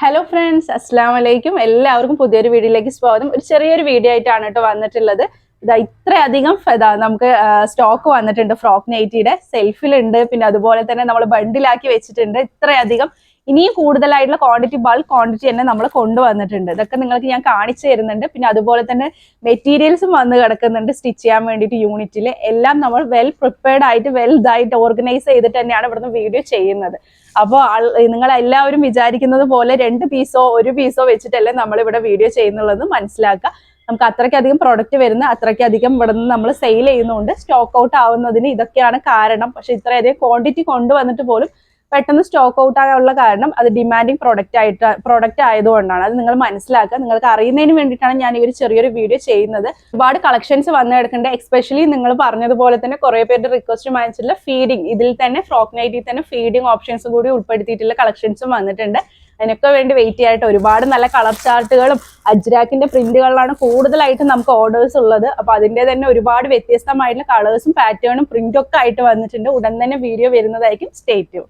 Hello friends, അസ്സലാമു അലൈക്കും. എല്ലാവർക്കും പുതിയൊരു വീഡിയോയിലേക്ക് സ്വാഗതം. ഒരു ചെറിയൊരു വീഡിയോ ആയിട്ടാണ് കേട്ടോ വന്നിട്ടുള്ളത്. ഇത്രയധികം നമുക്ക് സ്റ്റോക്ക് വന്നിട്ടുണ്ട്. ഫ്രോക്ക് നൈറ്റിയുടെ സെൽഫിലുണ്ട്, പിന്നെ അതുപോലെ തന്നെ നമ്മൾ ബണ്ടിലാക്കി വെച്ചിട്ടുണ്ട്. ഇത്രയധികം ഇനിയും കൂടുതലായിട്ടുള്ള ക്വാണ്ടിറ്റി, ബൾക്ക് ക്വാണ്ടിറ്റി തന്നെ നമ്മൾ കൊണ്ടുവന്നിട്ടുണ്ട്. ഇതൊക്കെ നിങ്ങൾക്ക് ഞാൻ കാണിച്ചു തരുന്നുണ്ട്. പിന്നെ അതുപോലെ തന്നെ മെറ്റീരിയൽസും വന്ന് കിടക്കുന്നുണ്ട് സ്റ്റിച്ച് ചെയ്യാൻ വേണ്ടിയിട്ട് യൂണിറ്റിൽ. എല്ലാം നമ്മൾ വെൽ പ്രിപ്പയർഡ് ആയിട്ട് ഇതായിട്ട് ഓർഗനൈസ് ചെയ്തിട്ട് തന്നെയാണ് ഇവിടുന്ന് വീഡിയോ ചെയ്യുന്നത്. അപ്പോൾ നിങ്ങൾ എല്ലാവരും വിചാരിക്കുന്നത് പോലെ 2 പീസോ 1 പീസോ വെച്ചിട്ടല്ലേ നമ്മളിവിടെ വീഡിയോ ചെയ്യുന്നുള്ളത് മനസ്സിലാക്കുക. നമുക്ക് അത്രയ്ക്കധികം പ്രൊഡക്റ്റ് വരുന്ന, അത്രയ്ക്കധികം ഇവിടെ നിന്ന് നമ്മൾ സെയിൽ ചെയ്യുന്നുണ്ട്. സ്റ്റോക്ക് ഔട്ട് ആവുന്നതിന് ഇതൊക്കെയാണ് കാരണം. പക്ഷെ ഇത്രയധികം ക്വാണ്ടിറ്റി കൊണ്ടുവന്നിട്ട് പോലും പെട്ടെന്ന് സ്റ്റോക്ക് ഔട്ട് ആകാനുള്ള കാരണം അത് ഡിമാൻഡിങ് പ്രൊഡക്റ്റ് ആയതുകൊണ്ടാണ്. അത് നിങ്ങൾ മനസ്സിലാക്കുക. നിങ്ങൾക്ക് അറിയുന്നതിന് വേണ്ടിയിട്ടാണ് ഞാൻ ഈ ഒരു ചെറിയൊരു വീഡിയോ ചെയ്യുന്നത്. ഒരുപാട് കളക്ഷൻസ് വന്നു കിടക്കുന്നുണ്ട്. എസ്പെഷ്യലി നിങ്ങൾ പറഞ്ഞതുപോലെ തന്നെ കുറെ പേരുടെ റിക്വസ്റ്റ് വാങ്ങിച്ചിട്ടുള്ള ഫീഡിങ്, ഇതിൽ തന്നെ ഫ്രോക്ക് നൈറ്റിൽ തന്നെ ഫീഡിങ് ഓപ്ഷൻസ് കൂടി ഉൾപ്പെടുത്തിയിട്ടുള്ള കളക്ഷൻസും വന്നിട്ടുണ്ട്. അതിനൊക്കെ വേണ്ടി വെയിറ്റ് ചെയ്യാനായിട്ട് ഒരുപാട് നല്ല കളർ ചാർട്ടുകളും അജ്രാക്കിന്റെ പ്രിന്റുകളിലാണ് കൂടുതലായിട്ട് നമുക്ക് ഓർഡേഴ്സ് ഉള്ളത്. അപ്പൊ അതിന്റെ തന്നെ ഒരുപാട് വ്യത്യസ്തമായിട്ടുള്ള കളേഴ്സും പാറ്റേണും പ്രിന്റും ഒക്കെ ആയിട്ട് വന്നിട്ടുണ്ട്. ഉടൻ തന്നെ വീഡിയോ വരുന്നതായിരിക്കും. Stay tune.